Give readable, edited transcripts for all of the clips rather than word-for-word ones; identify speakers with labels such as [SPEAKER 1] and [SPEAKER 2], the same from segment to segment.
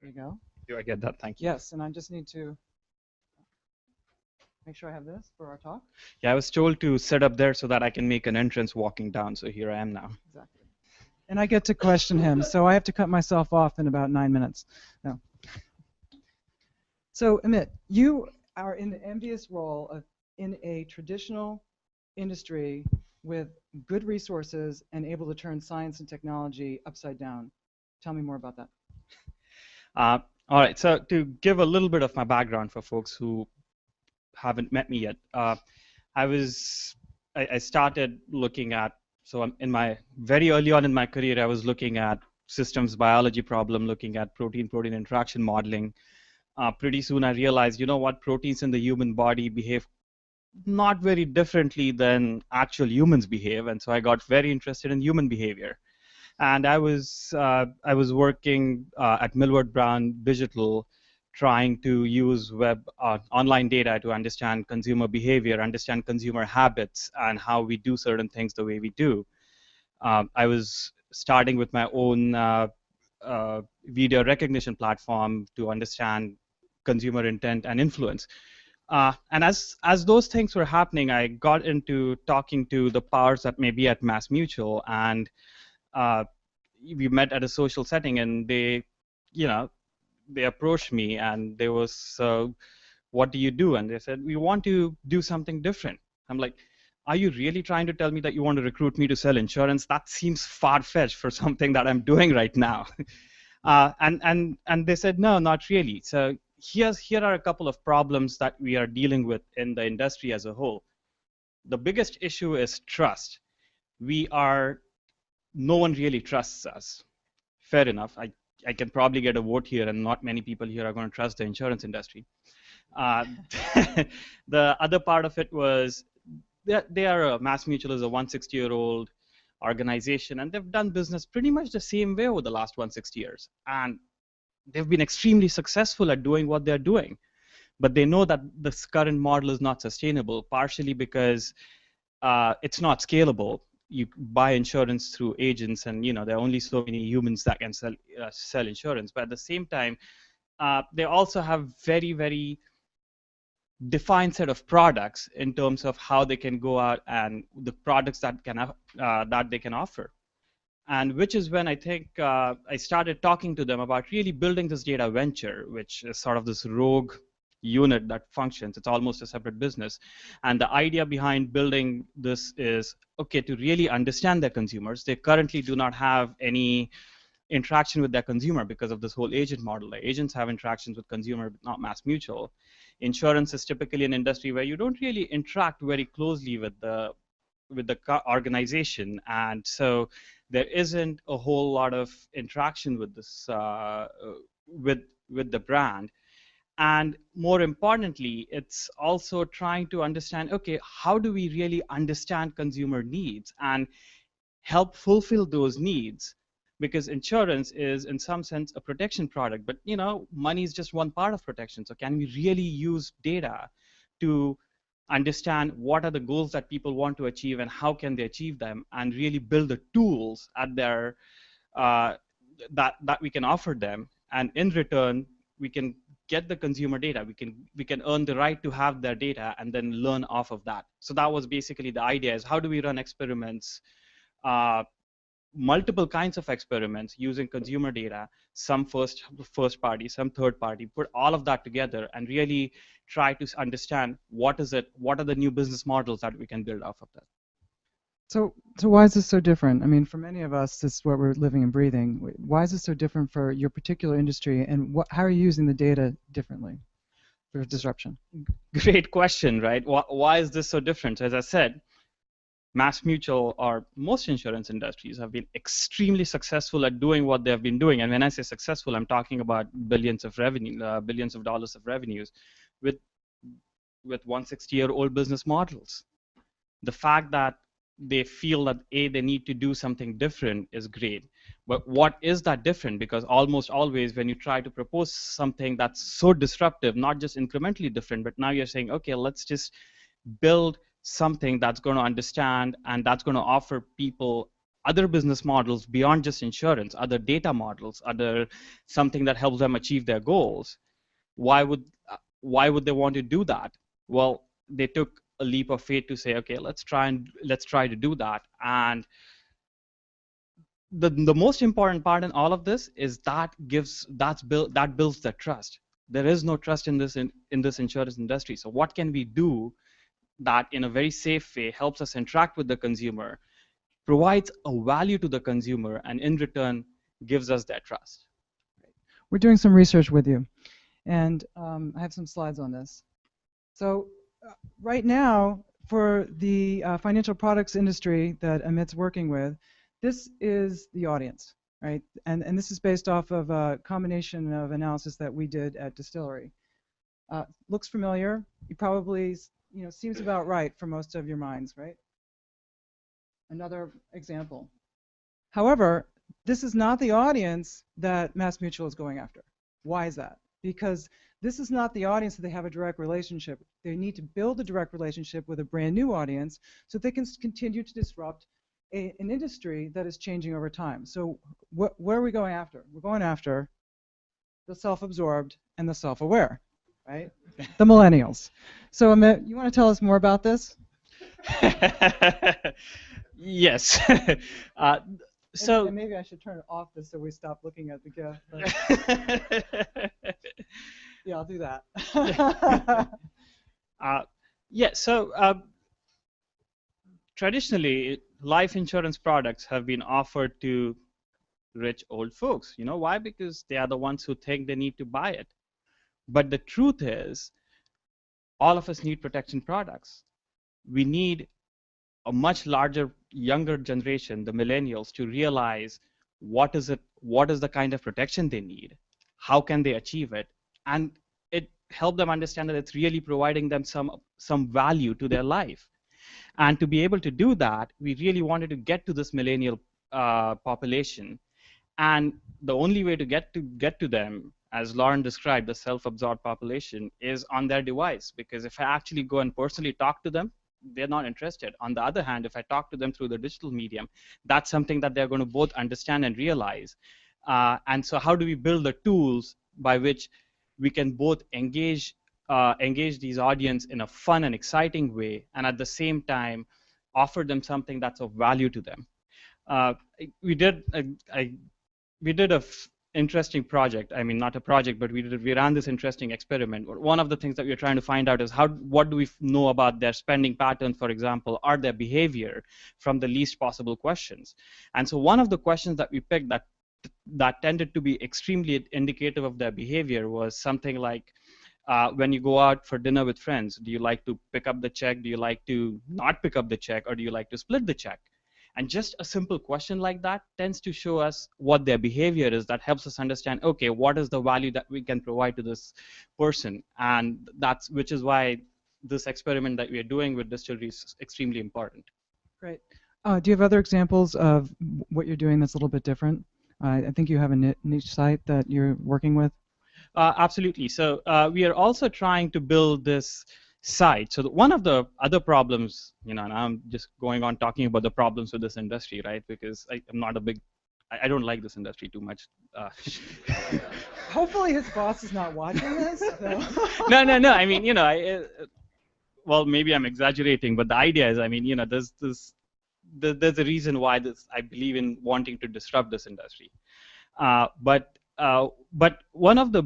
[SPEAKER 1] There you go.
[SPEAKER 2] Do I get that? Thank you.
[SPEAKER 1] Yes, and I just need to make sure I have this for our talk.
[SPEAKER 2] Yeah, I was told to set up there so that I can make an entrance walking down, so here I am now.
[SPEAKER 1] Exactly. And I get to question him, so I have to cut myself off in about 9 minutes. No. So, Amit, you are in the envious role of in a traditional industry with good resources and able to turn science and technology upside down. Tell me more about that.
[SPEAKER 2] All right, so to give a little bit of my background for folks who haven't met me yet, I started looking at, so I'm in my very early on in my career, I was looking at systems biology problem, looking at protein-protein interaction modeling. Pretty soon I realized, you know what, proteins in the human body behave not very differently than actual humans behave, and so I got very interested in human behavior. And I was working at Millward Brown Digital, trying to use web online data to understand consumer behavior, understand consumer habits, and how we do certain things the way we do. I was starting with my own video recognition platform to understand consumer intent and influence. And as those things were happening, I got into talking to the powers that may be at MassMutual, and we met at a social setting, and you know, they approached me, and they was, what do you do? And they said, we want to do something different. I'm like, are you really trying to tell me that you want to recruit me to sell insurance? That seems far-fetched for something that I'm doing right now. And they said, no, not really. So here are a couple of problems that we are dealing with in the industry as a whole. The biggest issue is trust. No one really trusts us. Fair enough. I can probably get a vote here, and not many people here are going to trust the insurance industry. The other part of it was they are MassMutual is a 160-year-old organization, and they've done business pretty much the same way over the last 160 years. And they've been extremely successful at doing what they're doing. But they know that this current model is not sustainable, partially because it's not scalable. You buy insurance through agents, and there are only so many humans that can sell insurance. But at the same time, they also have very, very defined set of products in terms of how they can go out and the products that they can offer. And which is when I think I started talking to them about really building this data venture, which is sort of this rogue unit that functions. It's almost a separate business. And the idea behind building this is, okay, to really understand their consumers. They currently do not have any interaction with their consumer because of this whole agent model. The agents have interactions with consumer, but not MassMutual. Insurance is typically an industry where you don't really interact very closely with the organization, and so there isn't a whole lot of interaction with this with the brand. And more importantly, it's also trying to understand, okay, how do we really understand consumer needs and help fulfill those needs? Because insurance is, in some sense, a protection product, but money is just one part of protection. So can we really use data to understand what are the goals that people want to achieve and how can they achieve them, and really build the tools at their that we can offer them, and in return we can get the consumer data. We can earn the right to have their data and then learn off of that. So that was basically the idea: is how do we run experiments, multiple kinds of experiments using consumer data, some first party, some third party, put all of that together and really try to understand what are the new business models that we can build off of that.
[SPEAKER 1] So why is this so different? I mean, for many of us, this is what we're living and breathing. Why is this so different for your particular industry, and how are you using the data differently for disruption?
[SPEAKER 2] Great question, right? Why is this so different? As I said, MassMutual, or most insurance industries, have been extremely successful at doing what they have been doing. And when I say successful, I'm talking about billions of dollars of revenues with 160-year-old business models. The fact that they feel that they need to do something different is great. But what is that different? Because almost always when you try to propose something that's so disruptive, not just incrementally different, but now you're saying, okay, let's just build something that's going to understand and that's going to offer people other business models beyond just insurance, other data models, other something that helps them achieve their goals, why would they want to do that? Well, they took a leap of faith to say, okay, let's try to do that. And the most important part in all of this is that builds the trust. There is no trust in this insurance industry. So what can we do that in a very safe way helps us interact with the consumer, provides a value to the consumer, and in return gives us that trust?
[SPEAKER 1] We're doing some research with you, and I have some slides on this. So right now, for the financial products industry that Amit's working with, this is the audience, right? And this is based off of a combination of analysis that we did at Distillery. Looks familiar. You probably, seems about right for most of your minds, right? Another example. However, this is not the audience that Mass Mutual is going after. Why is that? Because this is not the audience that they have a direct relationship. They need to build a direct relationship with a brand new audience so they can continue to disrupt an industry that is changing over time. So where are we going after? We're going after the self-absorbed and the self-aware, right? The millennials. So Amit, you want to tell us more about this?
[SPEAKER 2] Yes. So
[SPEAKER 1] and maybe I should turn it off this so we stop looking at the gift. Yeah, I'll do that.
[SPEAKER 2] So traditionally, life insurance products have been offered to rich old folks. You know why? Because they are the ones who think they need to buy it. But the truth is, all of us need protection products. We need a much larger, younger generation, the millennials, to realize what is the kind of protection they need, how can they achieve it, and it help them understand that it's really providing them some value to their life. And to be able to do that, we really wanted to get to this millennial population. And the only way to get to them, as Lauren described, the self-absorbed population, is on their device. Because if I actually go and personally talk to them, they're not interested. On the other hand, if I talk to them through the digital medium, that's something that they're going to both understand and realize. And so how do we build the tools by which we can both engage these audience in a fun and exciting way, and at the same time offer them something that's of value to them? We did a interesting project. I mean, not a project, but we ran this interesting experiment. One of the things that we are trying to find out is what do we know about their spending patterns, for example, or their behavior, from the least possible questions. And so one of the questions that we picked that tended to be extremely indicative of their behavior was something like, when you go out for dinner with friends, do you like to pick up the check? Do you like to not pick up the check? Or do you like to split the check? And just a simple question like that tends to show us what their behavior is. That helps us understand, okay, what is the value that we can provide to this person? And which is why this experiment that we are doing with Distillery is extremely important.
[SPEAKER 1] Great. Do you have other examples of what you're doing that's a little bit different? I think you have a niche site that you're working with.
[SPEAKER 2] Absolutely. So we are also trying to build this site. So one of the other problems, and I'm just going on talking about the problems with this industry, right? Because I don't like this industry too much.
[SPEAKER 1] Hopefully his boss is not watching this.
[SPEAKER 2] No. I mean, well, maybe I'm exaggerating, but the idea is, I mean, there's a reason why I believe in wanting to disrupt this industry. But one of the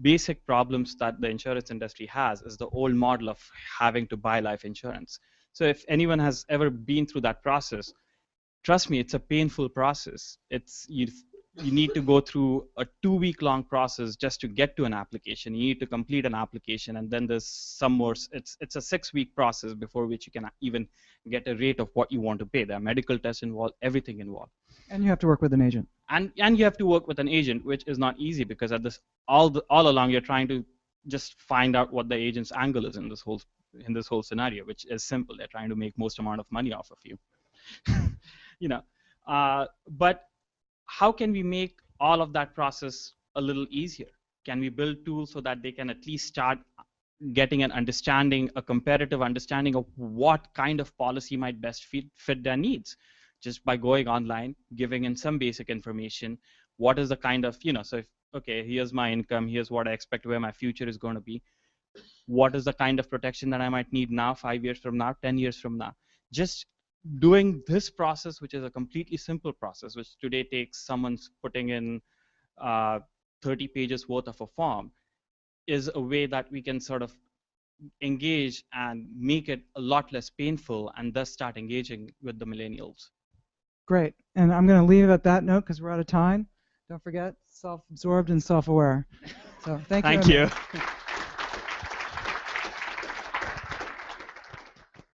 [SPEAKER 2] basic problems that the insurance industry has is the old model of having to buy life insurance. So if anyone has ever been through that process, trust me, it's a painful process. You need to go through a 2-week-long process just to get to an application. You need to complete an application, and then there's some more. It's a 6-week process before which you can even get a rate of what you want to pay. There are medical tests involved, everything involved.
[SPEAKER 1] And you have to work with an agent.
[SPEAKER 2] And you have to work with an agent, which is not easy, because at this all along you're trying to just find out what the agent's angle is in this whole scenario, which is simple. They're trying to make most amount of money off of you. But how can we make all of that process a little easier? Can we build tools so that they can at least start getting a comparative understanding of what kind of policy might best fit their needs? just by going online, giving in some basic information. What is the kind of, so if, okay, here's my income, here's what I expect where my future is going to be. What is the kind of protection that I might need now, 5 years from now, 10 years from now? Just doing this process, which is a completely simple process, which today takes someone's putting in 30 pages worth of a form, is a way that we can sort of engage and make it a lot less painful, and thus start engaging with the millennials.
[SPEAKER 1] Great. And I'm going to leave at that note because we're out of time. Don't forget, self-absorbed and self-aware. So thank you.
[SPEAKER 2] Thank you.